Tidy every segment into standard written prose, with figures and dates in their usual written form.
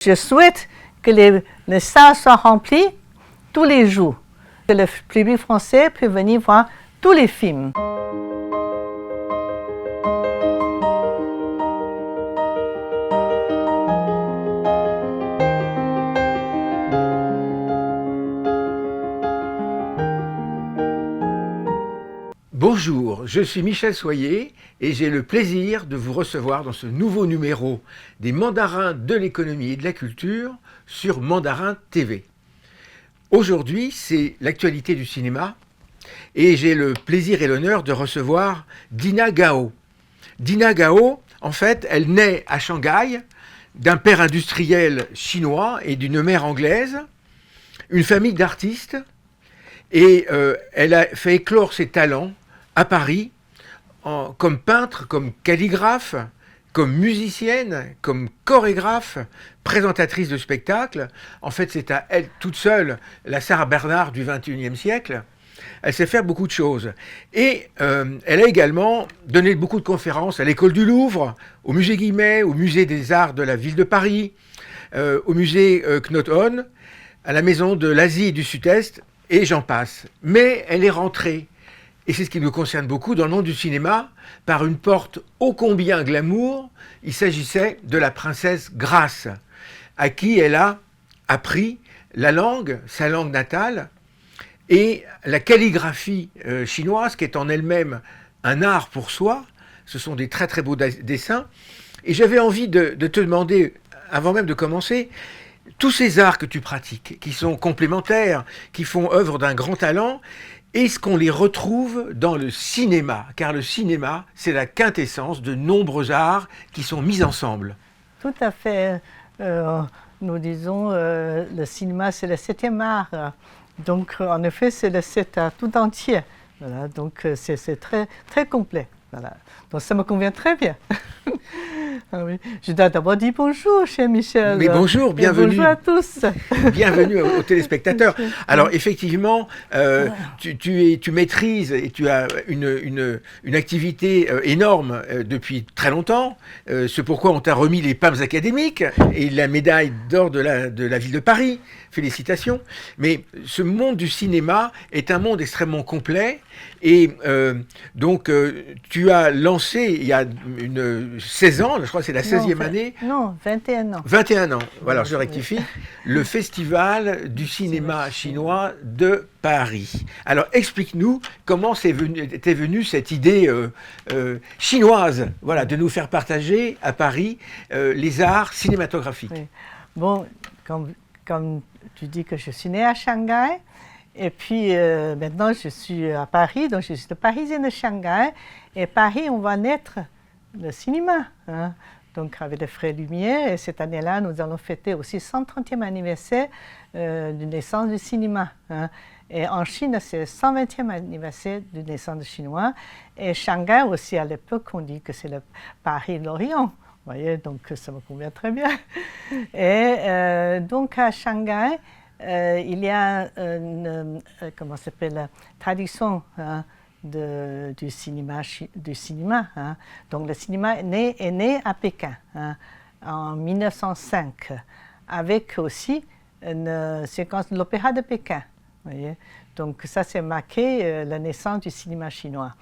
Je souhaite que les salles soient remplies tous les jours, que le public français puisse venir voir tous les films. Bonjour, je suis Michel Soyer et j'ai le plaisir de vous recevoir dans ce nouveau numéro des Mandarins de l'économie et de la culture sur Mandarin TV. Aujourd'hui, c'est l'actualité du cinéma et j'ai le plaisir et l'honneur de recevoir Dina Gao. Dina Gao, en fait, elle naît à Shanghai d'un père industriel chinois et d'une mère anglaise, une famille d'artistes, et elle a fait éclore ses talents à Paris, comme peintre, comme calligraphe, comme musicienne, comme chorégraphe, présentatrice de spectacles. En fait, c'est à elle toute seule la Sarah Bernhardt du XXIe siècle. Elle sait faire beaucoup de choses. Et elle a également donné beaucoup de conférences à l'École du Louvre, au Musée Guimet, au Musée des Arts de la Ville de Paris, au Musée Knoth-On, à la Maison de l'Asie et du Sud-Est, et j'en passe. Mais elle est rentrée, et c'est ce qui nous concerne beaucoup, dans le monde du cinéma, par une porte ô combien glamour. Il s'agissait de la princesse Grace, à qui elle a appris la langue, sa langue natale, et la calligraphie chinoise, qui est en elle-même un art pour soi. Ce sont des très très beaux dessins. Et j'avais envie de te demander, avant même de commencer, tous ces arts que tu pratiques, qui sont complémentaires, qui font œuvre d'un grand talent, est-ce qu'on les retrouve dans le cinéma? Car le cinéma, c'est la quintessence de nombreux arts qui sont mis ensemble. Tout à fait. Nous disons le cinéma, c'est le 7e art. Donc, en effet, c'est le 7 art tout entier. Voilà, donc, c'est très, très complet. Voilà. Donc, ça me convient très bien. Ah oui. Je dois d'abord dire bonjour, cher Michel. Mais bonjour, bienvenue. Bonjour à tous. Bienvenue aux téléspectateurs. Alors effectivement, tu maîtrises et tu as une activité énorme depuis très longtemps. C'est pourquoi on t'a remis les palmes académiques et la médaille d'or de la ville de Paris. Félicitations. Mais ce monde du cinéma est un monde extrêmement complet. Et donc, tu as lancé il y a 16 ans, je crois que c'est la 16e année. Non, 21 ans. 21 ans, voilà, je rectifie, le Festival du cinéma chinois de Paris. Alors, explique-nous comment t'es venue cette idée chinoise, voilà, de nous faire partager à Paris les arts cinématographiques. Oui. Bon, comme tu dis que je suis née à Shanghai, et puis maintenant je suis à Paris, donc je suis parisienne de Shanghai. Et Paris, on va naître le cinéma. Hein. Donc avec les Frères Lumière, et cette année-là, nous allons fêter aussi le 130e anniversaire de naissance du cinéma. Hein. Et en Chine, c'est le 120e anniversaire de naissance du chinois. Et Shanghai aussi, à l'époque, on dit que c'est le Paris de l'Orient. Vous voyez, donc ça me convient très bien. Et donc à Shanghai, il y a une tradition hein, du cinéma. Hein. Donc le cinéma est né à Pékin hein, en 1905, avec aussi une séquence de l'opéra de Pékin. Voyez. Donc ça, c'est marqué la naissance du cinéma chinois.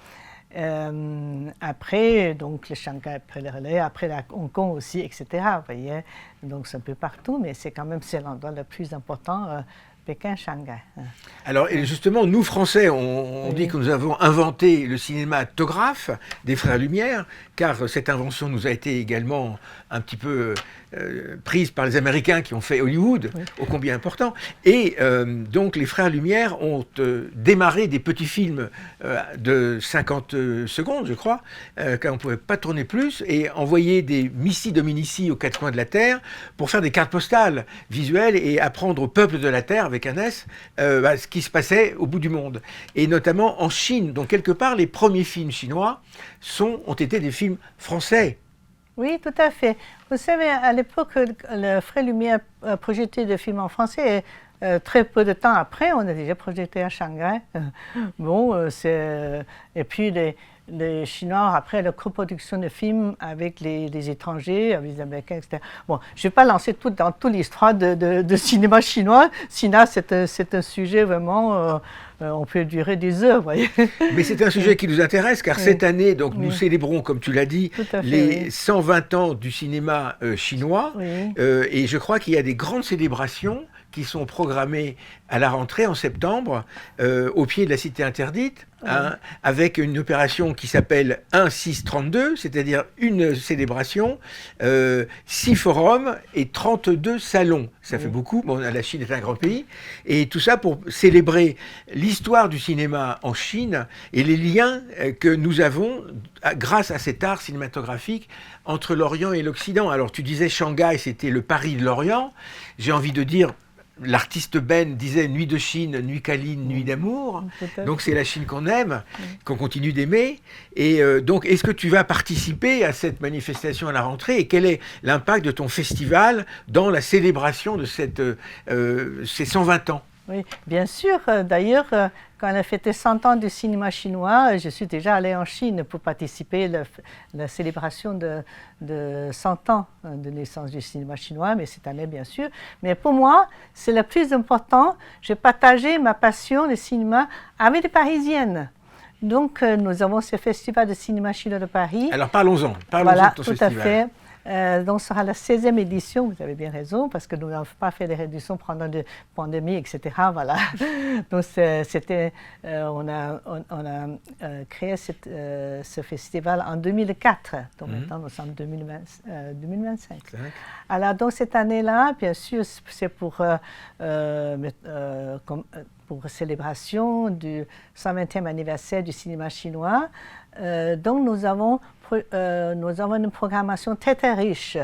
Après, donc le Shanghai, après le relais, après la Hong Kong aussi, etc. Vous voyez, donc c'est un peu partout, mais c'est quand même l'endroit le plus important, Pékin, Shanghai. Alors et justement, nous Français, on dit que nous avons inventé le cinématographe des Frères Lumière, car cette invention nous a été également un petit peu prise par les Américains qui ont fait Hollywood, oui. Ô combien important. Et donc les Frères Lumière ont démarré des petits films de 50 secondes, je crois, car on ne pouvait pas tourner plus, et envoyer des missi dominici aux quatre coins de la Terre pour faire des cartes postales visuelles et apprendre au peuple de la Terre, avec un S, ce qui se passait au bout du monde. Et notamment en Chine, donc quelque part, les premiers films chinois ont été des films français. Oui, tout à fait. Vous savez, à l'époque, le Frère Lumière projetait des films en français. Et, très peu de temps après, on a déjà projeté à Shanghai. Bon, et puis les Chinois, après la coproduction de films avec les étrangers, avec les Américains, etc. Bon, je ne vais pas lancer dans toute l'histoire de cinéma chinois. Sinon, c'est un sujet vraiment, on peut durer des heures, vous voyez. Mais c'est un sujet qui nous intéresse, car cette année, donc, nous célébrons, comme tu l'as dit, les 120 ans du cinéma chinois. Et je crois qu'il y a des grandes célébrations qui sont programmées à la rentrée en septembre, au pied de la Cité Interdite, avec une opération qui s'appelle 1-6-32, c'est-à-dire une célébration, 6 forums et 32 salons. Ça fait beaucoup, bon, la Chine est un grand pays, et tout ça pour célébrer l'histoire du cinéma en Chine et les liens que nous avons grâce à cet art cinématographique entre l'Orient et l'Occident. Alors tu disais Shanghai, c'était le Paris de l'Orient, j'ai envie de dire... L'artiste Ben disait « Nuit de Chine, nuit câline, nuit d'amour ». Donc c'est la Chine qu'on aime, qu'on continue d'aimer. Et donc est-ce que tu vas participer à cette manifestation à la rentrée et quel est l'impact de ton festival dans la célébration de ces 120 ans ? Oui, bien sûr. D'ailleurs, quand on a fêté 100 ans du cinéma chinois, je suis déjà allée en Chine pour participer à la célébration de 100 ans de naissance du cinéma chinois, mais cette année, bien sûr. Mais pour moi, c'est le plus important. J'ai partagé ma passion du cinéma avec les Parisiennes. Donc, nous avons ce festival de cinéma chinois de Paris. Alors, parlons-en. Voilà, de ton tout festival. À fait. Donc, ce sera la 16e édition, vous avez bien raison, parce que nous n'avons pas fait des réductions pendant la pandémie, etc. Voilà. Donc, on a créé ce festival en 2004. Donc, maintenant, nous sommes en 2025. Alors, donc, cette année-là, bien sûr, c'est pour célébration du 120e anniversaire du cinéma chinois. Donc, nous avons une programmation très, très riche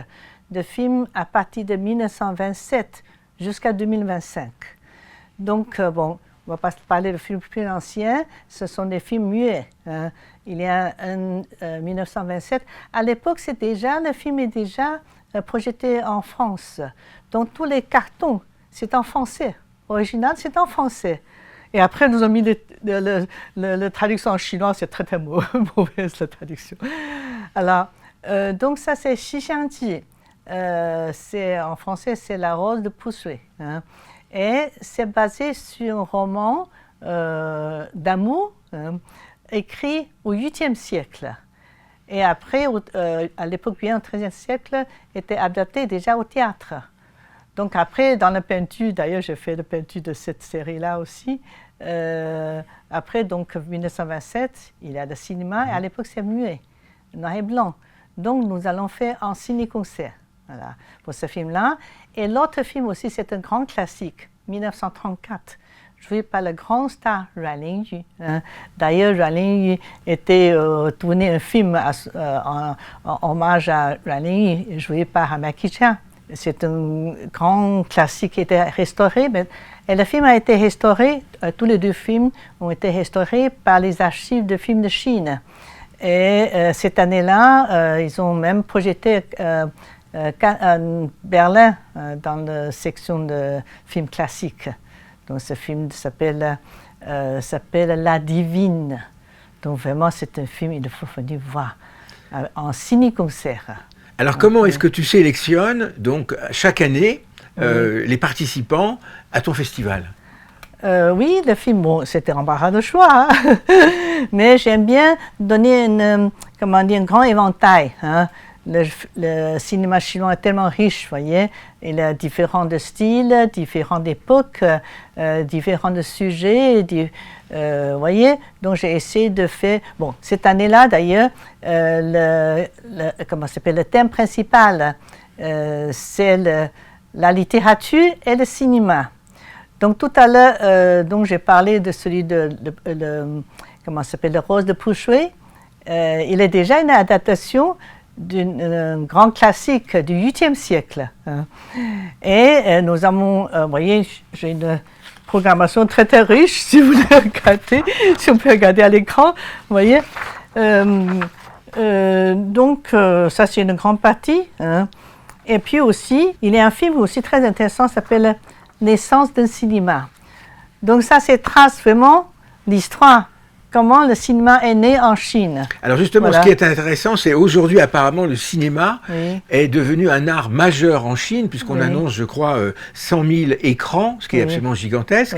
de films à partir de 1927 jusqu'à 2025. Donc, bon, on ne va pas parler de films plus anciens, ce sont des films muets. Hein. Il y a un 1927. À l'époque, le film est déjà projeté en France. Donc, tous les cartons, c'est en français. Original, c'est en français. Et après, nous avons mis la traduction en chinois, c'est très, très mauvaise, la traduction. Alors, donc ça, c'est Xixiangji. En français, c'est La Rose de Poussoué. Hein. Et c'est basé sur un roman d'amour écrit au 8e siècle. Et après, à l'époque, bien au 13e siècle, était adapté déjà au théâtre. Donc après, dans la peinture, d'ailleurs, j'ai fait la peinture de cette série-là aussi. Après, donc, 1927, il y a le cinéma, et à l'époque, c'est muet, noir et blanc. Donc, nous allons faire un ciné-concert, voilà, pour ce film-là. Et l'autre film aussi, c'est un grand classique, 1934, joué par le grand star Ruan Lingyu. Hein. D'ailleurs, Ruan Lingyu était tourné un film en hommage à Ruan Lingyu, joué par Mackie Chan. C'est un grand classique qui a été restauré, et le film a été restauré, tous les deux films ont été restaurés par les archives de films de Chine. Et cette année-là, ils ont même projeté Berlin dans la section de films classiques. Donc ce film s'appelle La Divine. Donc vraiment, c'est un film, il faut venir voir en ciné-concert. Alors, comment est-ce que tu sélectionnes, donc, chaque année, les participants à ton festival ? Oui, le film, bon, c'était embarras de choix, hein. Mais j'aime bien donner un grand éventail. Hein. Le cinéma chinois est tellement riche, vous voyez, il a différents styles, différentes époques, différents sujets, vous voyez, donc j'ai essayé de faire... Bon, cette année-là, d'ailleurs, le thème principal, c'est la littérature et le cinéma. Donc tout à l'heure, j'ai parlé de celui Le Rose de Poussoué. Il est déjà une adaptation d'un grand classique du 8e siècle. Hein. Et nous avons, vous voyez, j'ai une programmation très très riche, si vous voulez regarder, si on peut regarder à l'écran, vous voyez. Donc ça c'est une grande partie. Hein. Et puis aussi, il y a un film aussi très intéressant, s'appelle Naissance d'un cinéma. Donc ça, c'est trace vraiment l'histoire comment le cinéma est né en Chine. Alors justement, Voilà. ce qui est intéressant, c'est aujourd'hui apparemment le cinéma Oui. est devenu un art majeur en Chine, puisqu'on Oui. annonce, je crois, 100 000 écrans, ce qui est Oui. absolument gigantesque.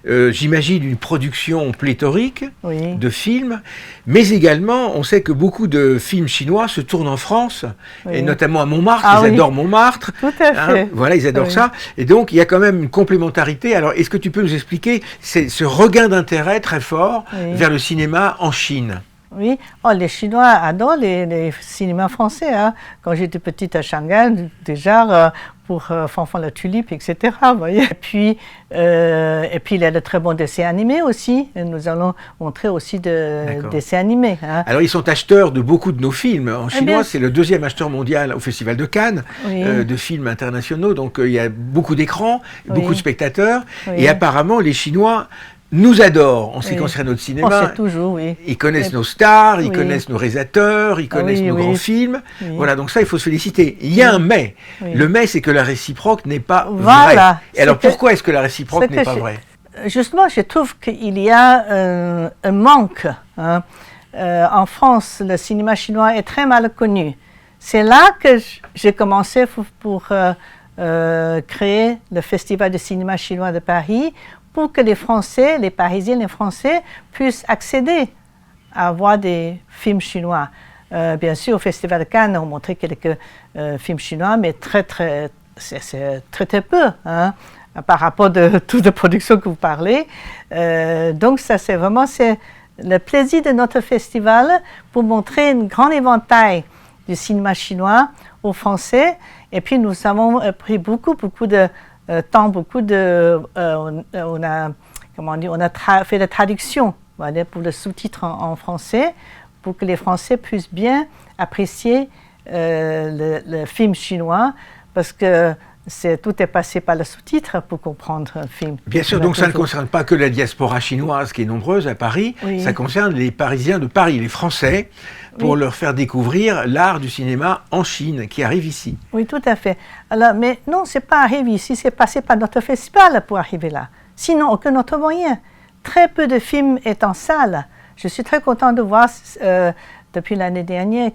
Oui. J'imagine une production pléthorique Oui. de films, mais également, on sait que beaucoup de films chinois se tournent en France, Oui. et notamment à Montmartre. Ah Ils oui. adorent Montmartre. Tout à fait. Voilà, ils adorent Oui. ça. Et donc, il y a quand même une complémentarité. Alors, est-ce que tu peux nous expliquer ce regain d'intérêt très fort Oui. vers le cinéma en Chine? Oui, oh, les Chinois adorent les cinémas français. Hein. Quand j'étais petite à Shanghai, déjà pour Fanfan la Tulipe, etc. Vous voyez. Et puis il y a de très bons dessins animés aussi. Et nous allons montrer aussi de dessins animés. Hein. Alors ils sont acheteurs de beaucoup de nos films. En chinois, bien, c'est le 2e acheteur mondial au Festival de Cannes oui. De films internationaux. Donc il y a beaucoup d'écrans, beaucoup Oui. de spectateurs. Oui. Et apparemment, les Chinois nous adorent en ce qui Oui. concerne notre On cinéma. sait toujours, oui. Ils connaissent nos stars, ils Oui. connaissent nos réalisateurs, ils connaissent oui, nos oui. grands films. Oui. Voilà, donc ça, il faut se féliciter. Il y a un mais. Oui. Le mais, c'est que la réciproque n'est pas Voilà. vraie. Et alors, pourquoi est-ce que la réciproque n'est pas vraie? Justement, je trouve qu'il y a un manque. Hein. En France, le cinéma chinois est très mal connu. C'est là que j'ai commencé pour créer le Festival de cinéma chinois de Paris, pour que les Français, les Parisiens, les Français puissent accéder à voir des films chinois. Bien sûr, au Festival de Cannes, on montrait quelques films chinois, mais c'est très peu, hein, par rapport à toute la production que vous parlez. Donc ça, c'est le plaisir de notre festival pour montrer un grand éventail du cinéma chinois aux Français. Et puis nous avons pris beaucoup de temps, on a fait la traduction, voilà, pour le sous-titre en français, pour que les Français puissent bien apprécier le film chinois, parce que tout est passé par le sous-titre pour comprendre un film. Bien sûr, donc ça ne concerne pas que la diaspora chinoise qui est nombreuse à Paris, oui. Ça concerne les Parisiens de Paris, les Français, pour oui. leur faire découvrir l'art du cinéma en Chine qui arrive ici. Oui, tout à fait. Alors, mais non, c'est pas arrivé ici, c'est passé par notre festival pour arriver là. Sinon, aucun autre moyen. Très peu de films est en salle. Je suis très contente de voir depuis l'année dernière,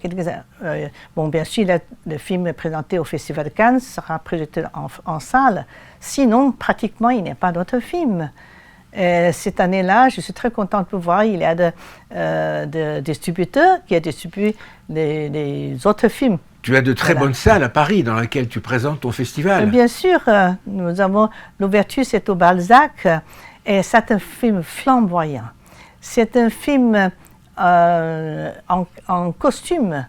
bon, bien sûr, le film présenté au Festival de Cannes sera présenté en salle. Sinon, pratiquement, il n'y a pas d'autres films. Cette année-là, je suis très contente de voir, il y a des distributeurs qui ont distribué les autres films. Tu as de très bonnes salles à Paris dans lesquelles tu présentes ton festival. Bien sûr, nous avons l'ouverture, c'est au Balzac, et c'est un film flamboyant. C'est un film en costume.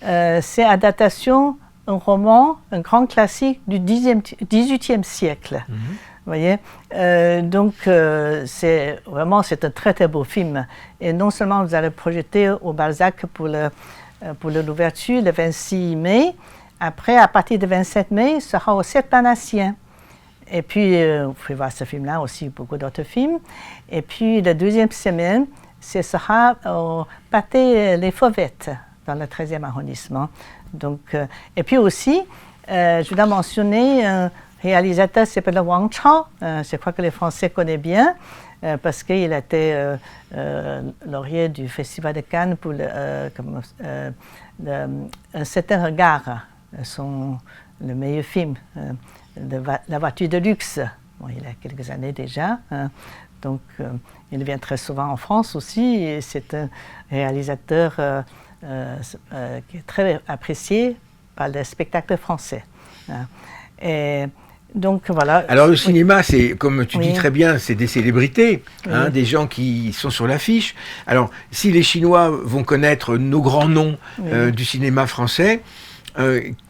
C'est adaptation d'un roman, un grand classique du XVIIIe siècle. Mm-hmm. Vous voyez, donc c'est un très très beau film. Et non seulement vous allez projeter au Balzac pour l'ouverture le 26 mai, après à partir du 27 mai, il sera au 7 Panassien. Et puis vous pouvez voir ce film-là aussi, beaucoup d'autres films. Et puis la deuxième semaine, ce sera au Pâté Les Fauvettes, dans le 13e arrondissement. Donc, et puis aussi, je dois mentionner un réalisateur qui s'appelle Wang Chao. Je crois que les Français connaissent bien, parce qu'il a été lauréat du Festival de Cannes pour Un certain regard, le meilleur film, La voiture de luxe. Bon, il a quelques années déjà. Donc, il vient très souvent en France aussi. Et c'est un réalisateur qui est très apprécié par les spectacles français. Et donc, voilà. Alors, le cinéma, c'est, comme tu dis oui. très bien, c'est des célébrités, oui. Des gens qui sont sur l'affiche. Alors, si les Chinois vont connaître nos grands noms oui. Du cinéma français,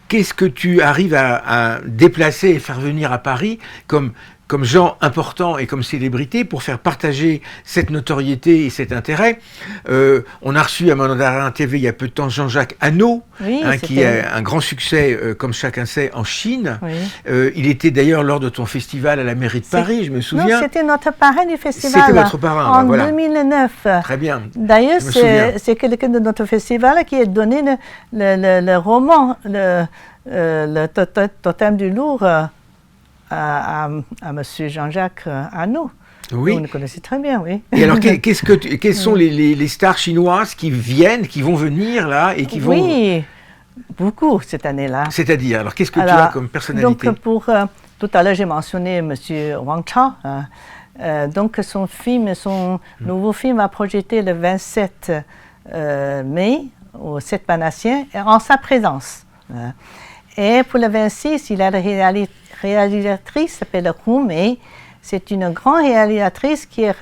qu'est-ce que tu arrives à déplacer et faire venir à Paris comme gens importants et comme célébrités pour faire partager cette notoriété et cet intérêt? On a reçu à Mandarin TV il y a peu de temps Jean-Jacques Hano, oui, qui a un grand succès, comme chacun sait, en Chine. Oui. Il était d'ailleurs lors de ton festival à la mairie de Paris, je me souviens. Non, c'était notre parrain du festival. C'était votre parrain, en voilà. 2009. Très bien. D'ailleurs, c'est quelqu'un de notre festival qui a donné le roman, le Totem du Lourd, à M. Jean-Jacques Hano. Oui. Vous le connaissez très bien, oui. Et alors, quelles sont les stars chinoises qui vont venir là et qui vont... Oui, beaucoup cette année-là. C'est-à-dire, alors qu'est-ce que tu as comme personnalité? Donc, tout à l'heure, j'ai mentionné M. Wang Chao. Donc, son nouveau film va projeter le 27 mai au 7 Panassien en sa présence. Et pour le 26, il y a la réalisatrice qui s'appelle Hu Mei. C'est une grande réalisatrice qui a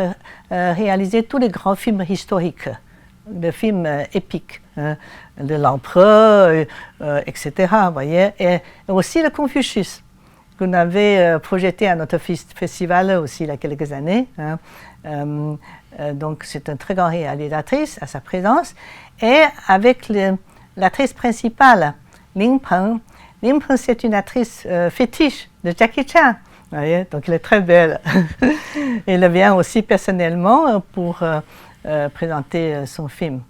réalisé tous les grands films historiques, des films épiques, de l'Empereur, etc. Voyez. Et aussi le Confucius, qu'on avait projeté à notre festival aussi il y a quelques années. Donc c'est une très grande réalisatrice à sa présence. Et avec l'actrice principale, Lin Peng. Lin Peng, c'est une actrice fétiche de Jackie Chan. Voyez, donc elle est très belle. Elle vient aussi personnellement pour présenter son film.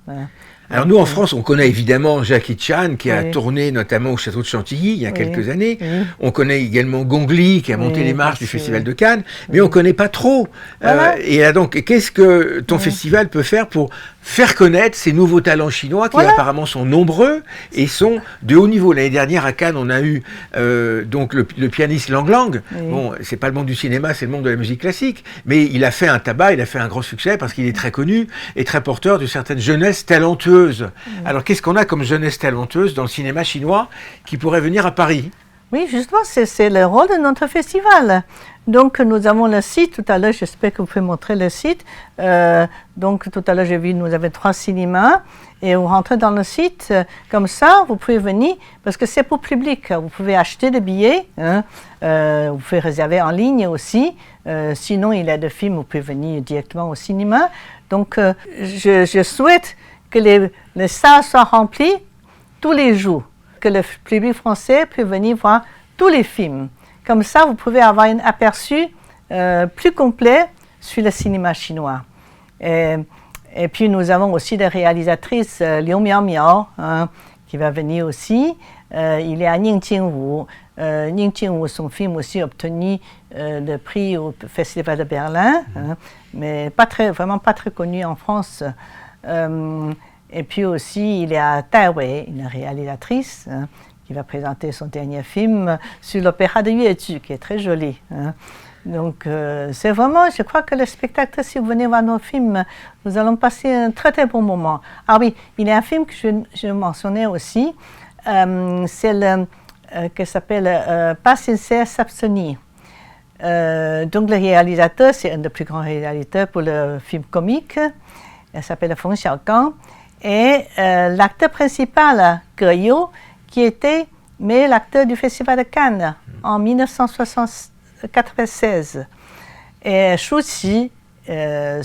Alors nous, en France, on connaît évidemment Jackie Chan, qui a tourné notamment au Château de Chantilly il y a quelques années. On connaît également Gong Li, qui a monté les marches du Festival de Cannes, mais on ne connaît pas trop. Voilà. Et là, donc, qu'est-ce que ton festival peut faire pour faire connaître ces nouveaux talents chinois qui apparemment sont nombreux et sont de haut niveau? L'année dernière, à Cannes, on a eu donc le pianiste Lang Lang. Bon, c'est pas le monde du cinéma, c'est le monde de la musique classique, mais il a fait un tabac, il a fait un gros succès parce qu'il est très connu et très porteur de certaines jeunesses talentueuses. Alors, qu'est-ce qu'on a comme jeunesse talentueuse dans le cinéma chinois qui pourrait venir à Paris? Oui, justement, c'est le rôle de notre festival. Donc, nous avons le site. Tout à l'heure, j'espère que vous pouvez montrer le site. Donc, tout à l'heure, j'ai vu, nous avons 3 cinémas. Et vous rentrez dans le site. Comme ça, vous pouvez venir, parce que c'est pour public. Vous pouvez acheter des billets. Vous pouvez réserver en ligne aussi. Sinon, il y a des films, vous pouvez venir directement au cinéma. Donc, je souhaite que les salles soient remplies tous les jours, que le public français puisse venir voir tous les films. Comme ça, vous pouvez avoir un aperçu plus complet sur le cinéma chinois. Et puis, nous avons aussi des réalisatrices, Liu Miao Miao, qui va venir aussi. Il y a Ning Jingwu. Ning Jingwu, son film aussi obtenu le prix au Festival de Berlin, mais vraiment pas très connu en France. Et puis aussi, il y a Tai Wei, une réalisatrice, qui va présenter son dernier film sur l'opéra de Yuezhu, qui est très joli. Donc, c'est vraiment, je crois que le spectateur, si vous venez voir nos films, nous allons passer un très très bon moment. Ah oui, il y a un film que je mentionnais aussi, c'est qui s'appelle Pas sincère s'abstenir. Donc, le réalisateur, c'est un des plus grands réalisateurs pour le film comique. Elle s'appelle Feng Xiaogang. Et l'acteur principal, Ge You, qui était l'acteur du Festival de Cannes en 1996. Et Shu Qi, elle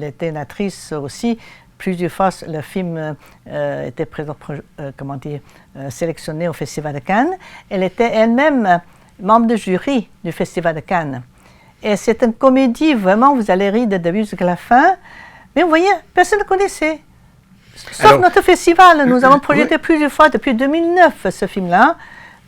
était une actrice aussi. Plusieurs fois, le film était sélectionné au Festival de Cannes. Elle était elle-même membre de jury du Festival de Cannes. Et c'est une comédie, vraiment, vous allez rire de début jusqu'à la fin. Mais vous voyez, personne ne connaissait. Sauf notre festival. Nous avons projeté plusieurs fois depuis 2009 ce film-là.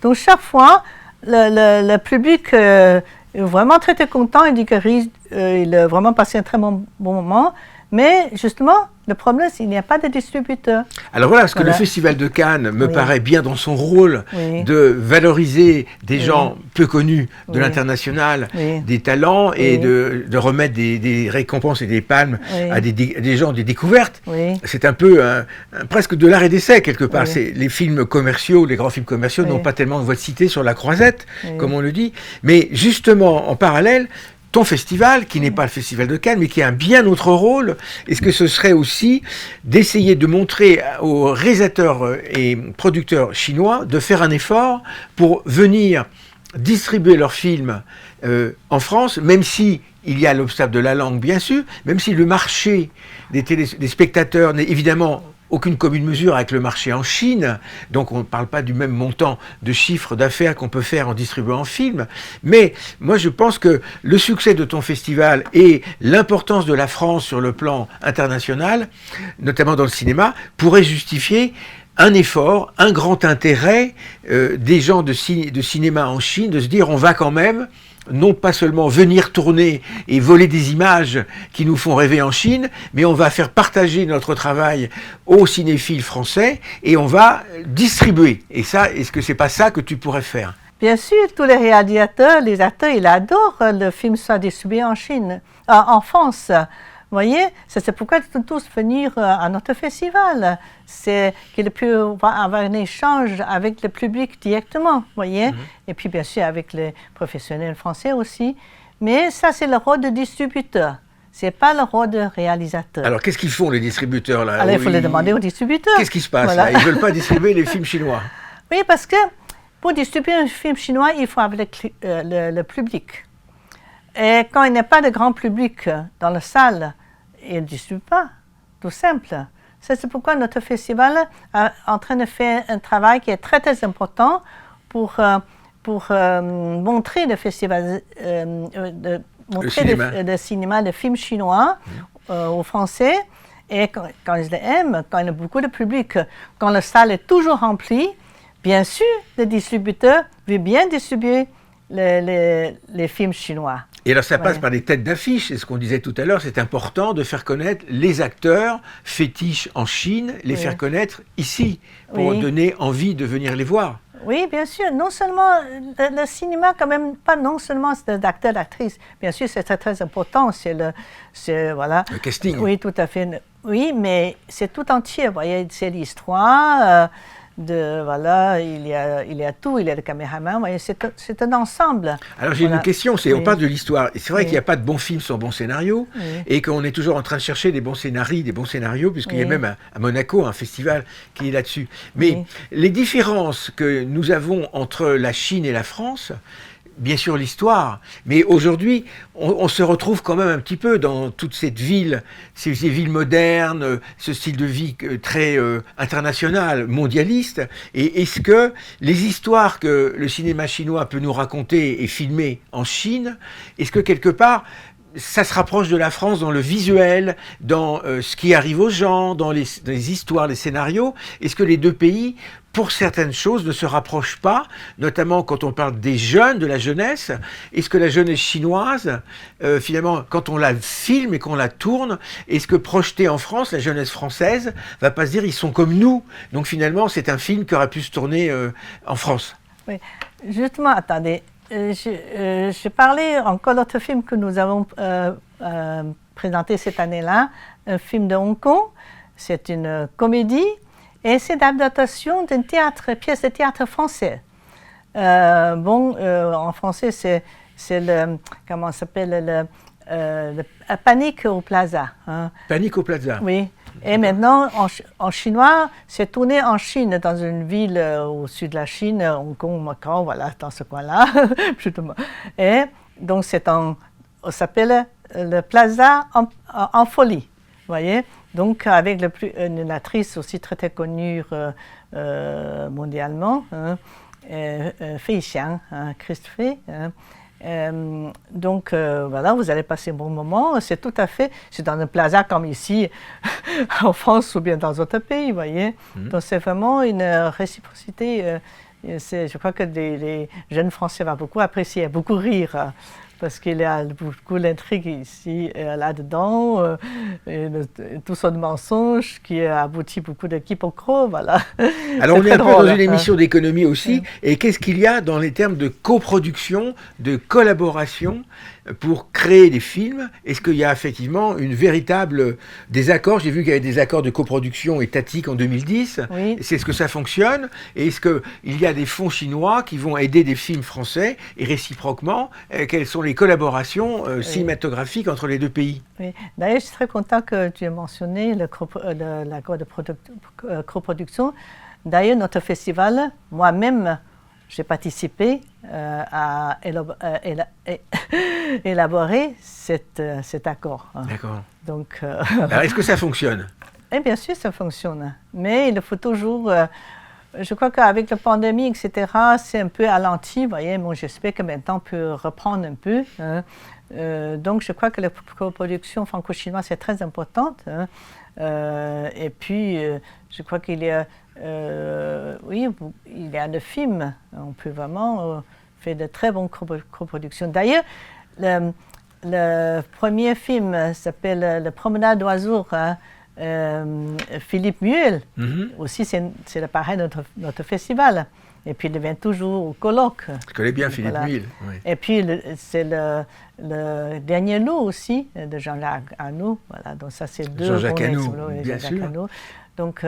Donc chaque fois, le public est vraiment très, très content. Il dit qu'il a vraiment passé un très bon moment. Mais justement, le problème, c'est qu'il n'y a pas de distributeur. Alors voilà, parce que le Festival de Cannes me paraît bien dans son rôle de valoriser des gens peu connus de l'international, des talents, et de remettre des récompenses et des palmes à des gens, des découvertes. C'est un peu presque de l'art et d'essai, quelque part. Les films commerciaux, les grands films commerciaux n'ont pas tellement de voix de cité sur la croisette, comme on le dit. Mais justement, en parallèle, ton festival, qui n'est pas le Festival de Cannes, mais qui a un bien autre rôle, est-ce que ce serait aussi d'essayer de montrer aux réalisateurs et producteurs chinois de faire un effort pour venir distribuer leurs films en France, même si il y a l'obstacle de la langue, bien sûr, même si le marché des spectateurs n'est évidemment aucune commune mesure avec le marché en Chine, donc on ne parle pas du même montant de chiffre d'affaires qu'on peut faire en distribuant un film, mais moi je pense que le succès de ton festival et l'importance de la France sur le plan international, notamment dans le cinéma, pourrait justifier un effort, un grand intérêt des gens de cinéma en Chine, de se dire on va quand même non pas seulement venir tourner et voler des images qui nous font rêver en Chine, mais on va faire partager notre travail aux cinéphiles français et on va distribuer. Et ça, est-ce que c'est pas ça que tu pourrais faire? Bien sûr, tous les réalisateurs, les acteurs, ils adorent le film soit distribué en Chine, en France. Vous voyez, c'est pourquoi ils sont tous venir à notre festival. C'est qu'il peut avoir un échange avec le public directement, vous voyez. Et puis bien sûr avec les professionnels français aussi. Mais ça, c'est le rôle de distributeur. C'est pas le rôle de réalisateur. Alors, qu'est-ce qu'ils font, les distributeurs, là? Alors, il faut les demander aux distributeurs. Qu'est-ce qui se passe, là? Ils ne veulent pas distribuer les films chinois? Oui, parce que pour distribuer un film chinois, il faut avoir le public. Et quand il n'y a pas de grand public dans la salle, il ne distribue pas, tout simple. C'est pourquoi notre festival est en train de faire un travail qui est très, très important pour montrer le festival, montrer le cinéma, le film chinois aux Français. Et quand ils l'aiment, quand il y a beaucoup de public, quand la salle est toujours remplie, bien sûr, le distributeur veut bien distribuer les films chinois. Et alors ça passe par des têtes d'affiche, c'est ce qu'on disait tout à l'heure, c'est important de faire connaître les acteurs fétiches en Chine, les faire connaître ici, pour donner envie de venir les voir. Oui, bien sûr. Non seulement le cinéma, quand même, pas non seulement d'acteurs, d'actrices. Bien sûr, c'est très, très important. Voilà. Le casting. Oui, tout à fait. Oui, mais c'est tout entier. Vous voyez, c'est l'histoire. Voilà, il y a tout, il y a le caméraman, c'est un ensemble. Alors j'ai une question, on parle de l'histoire. C'est vrai qu'il n'y a pas de bons films sans bons scénarios, et qu'on est toujours en train de chercher des bons scénarios, puisqu'il y a même à Monaco un festival qui est là-dessus. Mais les différences que nous avons entre la Chine et la France, bien sûr l'histoire, mais aujourd'hui, on se retrouve quand même un petit peu dans toute cette ville, ces villes modernes, ce style de vie très international, mondialiste. Et est-ce que les histoires que le cinéma chinois peut nous raconter et filmer en Chine, est-ce que quelque part, ça se rapproche de la France dans le visuel, dans ce qui arrive aux gens, dans les histoires, les scénarios? Est-ce que les deux pays, pour certaines choses, ne se rapprochent pas, notamment quand on parle des jeunes, de la jeunesse? Est-ce que la jeunesse chinoise, finalement, quand on la filme et qu'on la tourne, est-ce que projetée en France, la jeunesse française va pas se dire ils sont comme nous? Donc finalement, c'est un film qui aurait pu se tourner en France. Oui, justement, attendez. J'ai parlé encore d'autres films que nous avons présentés cette année-là, un film de Hong Kong, c'est une comédie et c'est l'adaptation d'une pièce de théâtre français. En français, c'est le, comment ça s'appelle, le Panique au Plaza. Hein. Panique au Plaza. Oui. Et maintenant, en chinois, c'est tourné en Chine, dans une ville au sud de la Chine, Hong Kong, Macao, voilà, dans ce coin-là. Et donc, ça s'appelle le Plaza en folie, vous voyez. Donc, avec une actrice aussi très, très connue mondialement, Fei Xiang, Christophe. Donc voilà, vous allez passer un bon moment. C'est tout à fait, c'est dans un plaza comme ici en France ou bien dans d'autres pays, vous voyez. Donc c'est vraiment une réciprocité. Je crois que les jeunes Français vont beaucoup apprécier, beaucoup rire. Parce qu'il y a beaucoup d'intrigues ici, là-dedans, tout ce mensonge qui aboutit beaucoup de quiproquos, voilà. Alors on est un peu dans une émission d'économie aussi, et qu'est-ce qu'il y a dans les termes de coproduction, de collaboration pour créer des films? Est-ce qu'il y a effectivement une véritable désaccord? J'ai vu qu'il y avait des accords de coproduction étatiques en 2010. Oui. Est-ce que ça fonctionne? Et est-ce qu'il y a des fonds chinois qui vont aider des films français? Et réciproquement, quelles sont les collaborations cinématographiques entre les deux pays? Oui. D'ailleurs, je suis très content que tu aies mentionné l'accord de coproduction. D'ailleurs, notre festival, moi-même, j'ai participé à élaborer cet accord. D'accord. Donc, alors, est-ce que ça fonctionne? Et bien sûr, ça fonctionne. Mais il faut toujours je crois qu'avec la pandémie, etc., c'est un peu ralenti, vous voyez, bon, j'espère que maintenant on peut reprendre un peu. Hein. Donc je crois que la coproduction franco-chinoise c'est très importante. Hein. Et puis, je crois qu'il y a, oui, il y a le film, on peut vraiment faire de très bonnes coproductions. D'ailleurs, le premier film s'appelle Le Promenade d'oiseaux, hein, Philippe Muel, aussi c'est le parrain de notre festival. Et puis il vient toujours au colloque. Je connais bien Philippe Muel. Oui. Et puis c'est le Dernier loup aussi de Jean-Jacques Hano. Voilà, donc ça c'est deux Jean-Jacques bons Hano, bien sûr. Hano. Donc,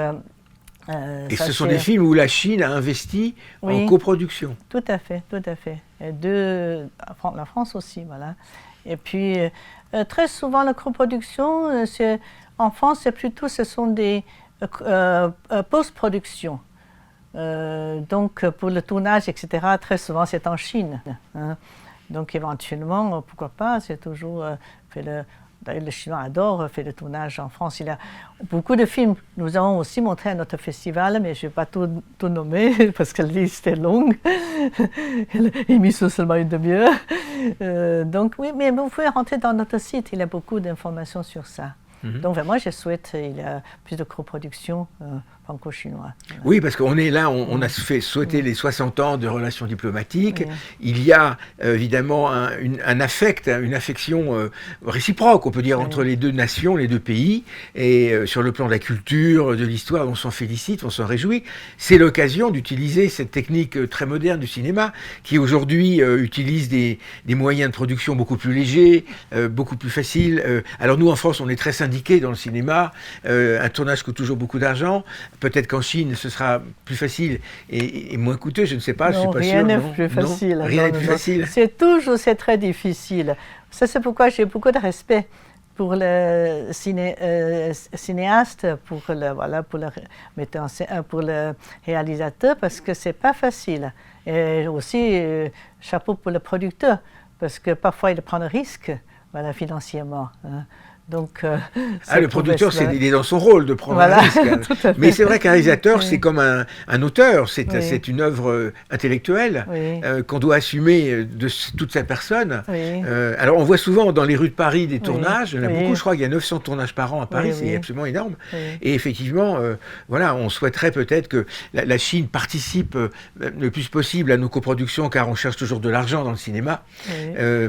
et ce sont des films où la Chine a investi en coproduction. Tout à fait, tout à fait. Et la France aussi, voilà. Et puis très souvent la coproduction, en France, ce sont des post-productions. Donc pour le tournage, etc., très souvent c'est en Chine. Hein. Donc éventuellement, pourquoi pas, c'est toujours d'ailleurs les Chinois adorent faire le tournage en France. Il y a beaucoup de films. Nous avons aussi montré à notre festival, mais je ne vais pas tout nommer parce que la liste est longue. L'émission seulement une demi-heure. Donc oui, mais vous pouvez rentrer dans notre site, il y a beaucoup d'informations sur ça. Donc vraiment, je souhaite qu'il y ait plus de coproduction franco-chinoise. Oui, parce qu'on est là, on a fait sauter les 60 ans de relations diplomatiques. Il y a évidemment un affect, une affection réciproque, on peut dire, entre les deux nations, les deux pays. Et sur le plan de la culture, de l'histoire, on s'en félicite, on s'en réjouit. C'est l'occasion d'utiliser cette technique très moderne du cinéma, qui aujourd'hui utilise des moyens de production beaucoup plus légers, beaucoup plus faciles. Alors nous, en France, on est très syndiqués dans le cinéma. Un tournage coûte toujours beaucoup d'argent. Peut-être qu'en Chine, ce sera plus facile et moins coûteux, je ne sais pas, je ne suis pas sûr. Rien n'est plus facile. Rien n'est plus facile. C'est très difficile. Ça, c'est pourquoi j'ai beaucoup de respect pour le cinéaste, pour le réalisateur, parce que c'est pas facile. Et aussi, chapeau pour le producteur, parce que parfois il prend le risque, voilà, financièrement. Hein. Donc, le producteur, il est dans son rôle de prendre un risque. Hein. Mais c'est vrai qu'un réalisateur, c'est comme un auteur, c'est une œuvre intellectuelle qu'on doit assumer de toute sa personne. Alors on voit souvent dans les rues de Paris des tournages, il y en a beaucoup, je crois qu'il y a 900 tournages par an à Paris, c'est absolument énorme. Et effectivement, voilà, on souhaiterait peut-être que la Chine participe le plus possible à nos coproductions, car on cherche toujours de l'argent dans le cinéma,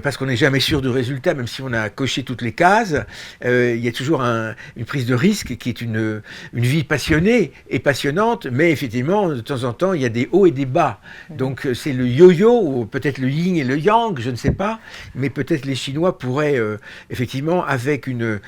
parce qu'on n'est jamais sûr du résultat, même si on a coché toutes les cases. Il y a toujours une prise de risque qui est une vie passionnée et passionnante, mais effectivement, de temps en temps, il y a des hauts et des bas. Donc c'est le yo-yo, ou peut-être le yin et le yang, je ne sais pas, mais peut-être les Chinois pourraient, effectivement, avec une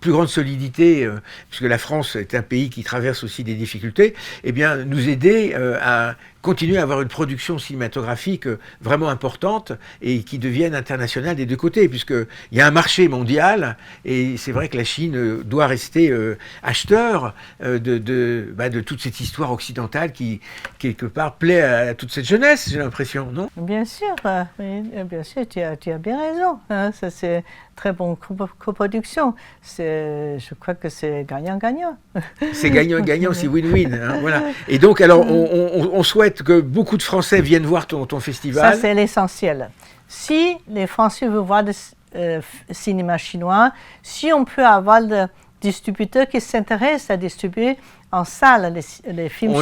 plus grande solidité, puisque la France est un pays qui traverse aussi des difficultés, eh bien, nous aider à continuer à avoir une production cinématographique vraiment importante et qui devienne internationale des deux côtés, puisqu'il y a un marché mondial et c'est vrai que la Chine doit rester acheteur de toute cette histoire occidentale qui, quelque part, plaît à toute cette jeunesse, j'ai l'impression, non ? Bien sûr, bien sûr, tu as bien raison. Hein, ça, c'est très bonne coproduction. Je crois que c'est gagnant-gagnant. C'est gagnant-gagnant, c'est win-win. Hein, voilà. Et donc, alors, on souhaite que beaucoup de Français viennent voir ton festival. Ça, c'est l'essentiel. Si les Français veulent voir du cinéma chinois, si on peut avoir des distributeurs qui s'intéressent à distribuer en salle les films chinois.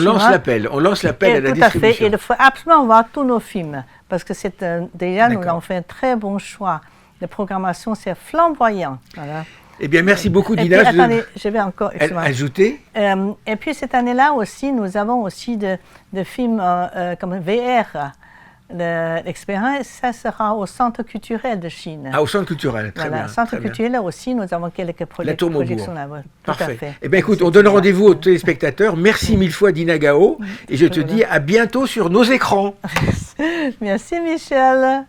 On lance l'appel à la distribution. Tout à fait, il faut absolument voir tous nos films, parce que déjà, nous avons fait un très bon choix. La programmation, c'est flamboyant. Voilà. Eh bien, merci beaucoup, Dina. Puis, attendez, je vais encore ajouter. Et puis, cette année-là aussi, nous avons aussi de films comme VR. L'expérience, ça sera au Centre culturel de Chine. Ah, au Centre culturel, très bien. Au Centre culturel aussi, nous avons quelques projections là-bas. Parfait. Eh bien, écoute, on donne rendez-vous aux téléspectateurs. Merci mille fois, Dina Gao. Et je te dis à bientôt sur nos écrans. Merci, Michel.